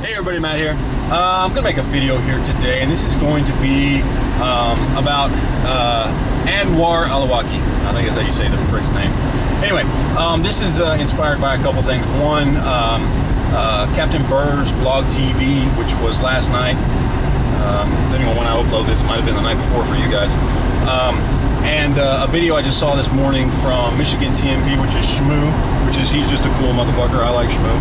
Hey everybody, Matt here. I'm going to make a video here today, and this is going to be about Anwar Al Awlaki. I think that's how you say the prick's name. Anyway, this is inspired by a couple things. One, Captain Burr's Blog TV, which was last night. Depending on when I upload this, might have been the night before for you guys. And a video I just saw this morning from Michigan TMP, which is Shmoo, he's just a cool motherfucker. I like Shmoo.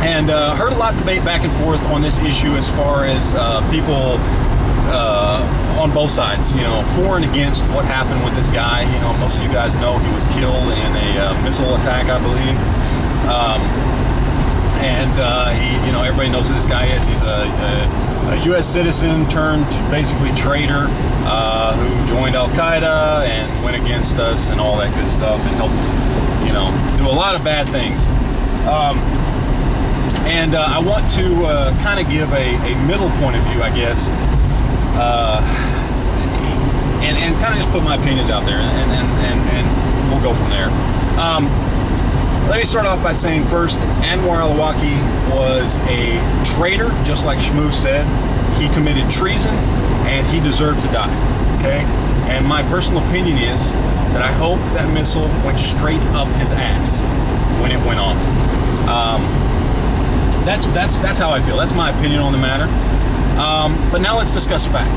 And heard a lot of debate back and forth on this issue as far as people on both sides, you know, for and against what happened with this guy. You know, most of you guys know he was killed in a missile attack, I believe. He, you know, everybody knows who this guy is. He's a U.S. citizen turned basically traitor who joined Al Qaeda and went against us and all that good stuff and helped, you know, do a lot of bad things. I want to kind of give a middle point of view, I guess, and kind of just put my opinions out there, and we'll go from there. Let me start off by saying first, Anwar Al Awlaki was a traitor, just like Shmoo said. He committed treason, and he deserved to die, okay? And my personal opinion is that I hope that missile went straight up his ass when it went off. That's how I feel. That's my opinion on the matter. But now let's discuss fact.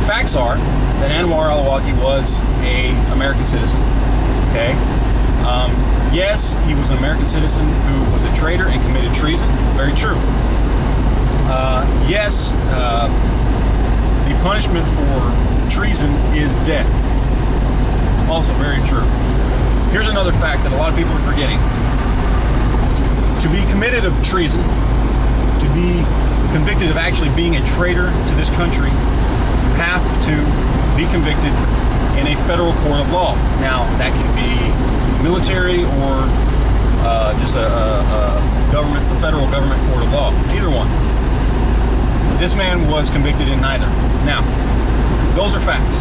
Facts are that Anwar Al Awlaki was an American citizen. Okay. Yes, he was an American citizen who was a traitor and committed treason. Very true. Yes, the punishment for treason is death. Also very true. Here's another fact that a lot of people are forgetting. To be committed of treason, to be convicted of actually being a traitor to this country, you have to be convicted in a federal court of law. Now, that can be military or just a federal government court of law. Either one. This man was convicted in neither. Now, those are facts.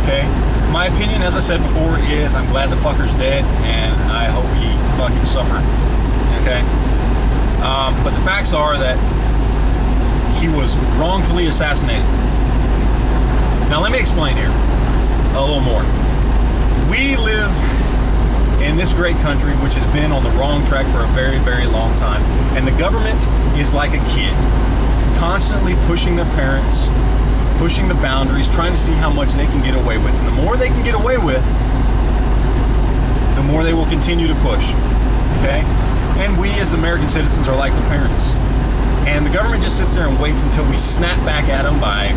Okay? My opinion, as I said before, is I'm glad the fucker's dead, and I hope he fucking suffered. Okay, but the facts are that he was wrongfully assassinated. Now let me explain here a little more. We live in this great country which has been on the wrong track for a very, very long time, and the government is like a kid, constantly pushing their parents, pushing the boundaries, trying to see how much they can get away with. And the more they can get away with, the more they will continue to push. Okay? And we as American citizens are like the parents. And the government just sits there and waits until we snap back at them by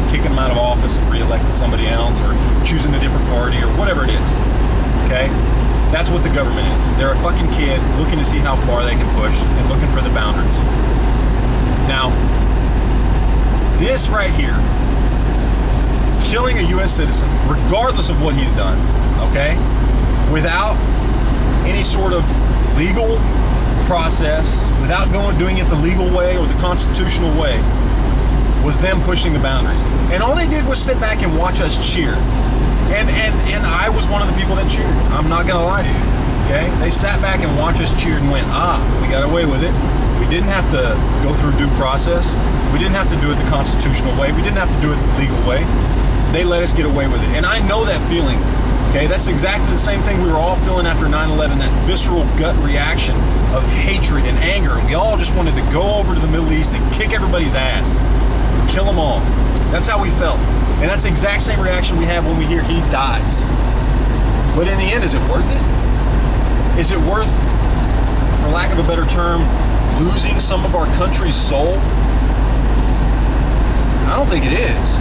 kicking them out of office and re-electing somebody else or choosing a different party or whatever it is. Okay? That's what the government is. They're a fucking kid looking to see how far they can push and looking for the boundaries. Now, this right here, killing a U.S. citizen, regardless of what he's done, okay, without any sort of legal process, without doing it the legal way or the constitutional way, was them pushing the boundaries. And all they did was sit back and watch us cheer. And I was one of the people that cheered. I'm not gonna lie to you. Okay? They sat back and watched us cheer and went, we got away with it. We didn't have to go through due process. We didn't have to do it the constitutional way. We didn't have to do it the legal way. They let us get away with it. And I know that feeling. Okay, that's exactly the same thing we were all feeling after 9/11, that visceral gut reaction of hatred and anger. And we all just wanted to go over to the Middle East and kick everybody's ass, kill them all. That's how we felt. And that's the exact same reaction we have when we hear he dies. But in the end, is it worth it? Is it worth, for lack of a better term, losing some of our country's soul? I don't think it is.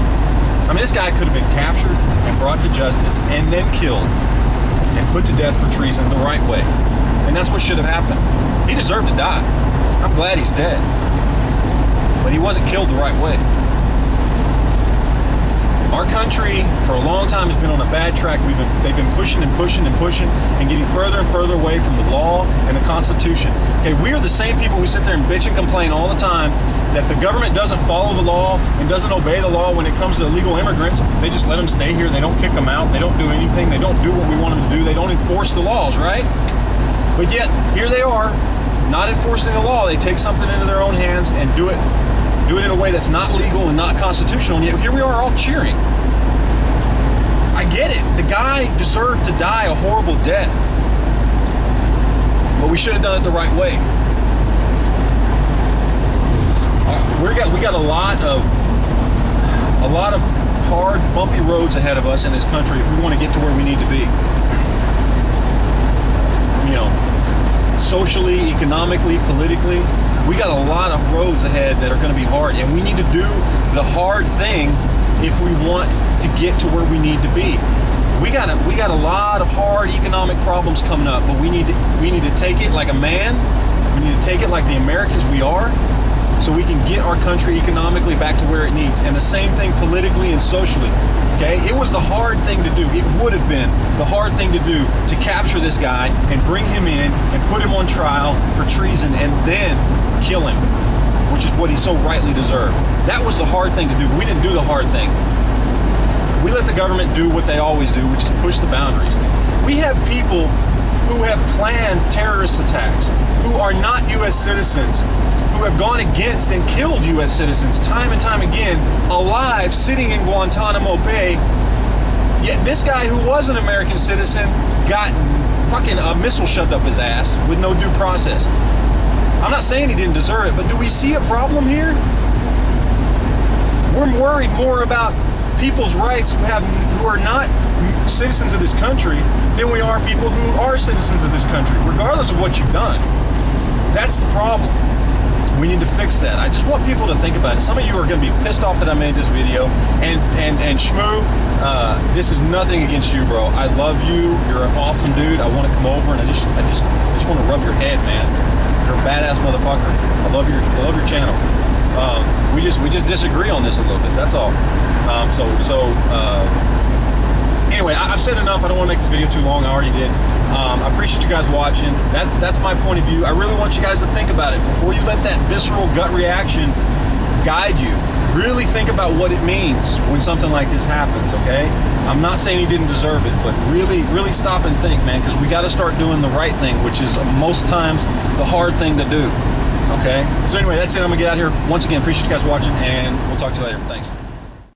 I mean, this guy could have been captured and brought to justice and then killed and put to death for treason the right way. And that's what should have happened. He deserved to die. I'm glad he's dead. But he wasn't killed the right way. Our country, for a long time, has been on a bad track. They've been pushing and pushing and pushing and getting further and further away from the law and the Constitution. Okay, we are the same people who sit there and bitch and complain all the time that the government doesn't follow the law and doesn't obey the law when it comes to illegal immigrants. They just let them stay here. They don't kick them out. They don't do anything. They don't do what we want them to do. They don't enforce the laws, right? But yet, here they are, not enforcing the law, they take something into their own hands and do it in a way that's not legal and not constitutional, and yet here we are all cheering. I get it. The guy deserved to die a horrible death, but we should have done it the right way. We got a lot of hard, bumpy roads ahead of us in this country if we want to get to where we need to be. You know, socially, economically, politically, we got a lot of roads ahead that are going to be hard, and we need to do the hard thing if we want to get to where we need to be. We got a lot of hard economic problems coming up, but we need to take it like a man. We need to take it like the Americans we are, so we can get our country economically back to where it needs. And the same thing politically and socially. Okay? It was the hard thing to do. It would have been the hard thing to do to capture this guy and bring him in and put him on trial for treason and then kill him, which is what he so rightly deserved. That was the hard thing to do. We didn't do the hard thing. We let the government do what they always do, which is to push the boundaries. We have people who have planned terrorist attacks, who are not U.S. citizens, who have gone against and killed U.S. citizens time and time again, alive, sitting in Guantanamo Bay. Yet this guy who was an American citizen got fucking a missile shoved up his ass with no due process. I'm not saying he didn't deserve it, but do we see a problem here? We're worried more about people's rights who are not citizens of this country than we are people who are citizens of this country, regardless of what you've done. That's the problem. We need to fix that. I just want people to think about it. Some of you are going to be pissed off that I made this video, and Shmoo, this is nothing against you, bro. I love you. You're an awesome dude. I want to come over and I just want to rub your head, man. You're a badass motherfucker. I love your channel. We just disagree on this a little bit. That's all. Anyway, I've said enough. I don't want to make this video too long. I already did. I appreciate you guys watching. That's my point of view. I really want you guys to think about it before you let that visceral gut reaction guide you. Really think about what it means when something like this happens. Okay? I'm not saying he didn't deserve it, but really stop and think, man, because we got to start doing the right thing, which is most times the hard thing to do. Okay? So anyway, that's it. I'm gonna get out of here. Once again, appreciate you guys watching, and we'll talk to you later. Thanks.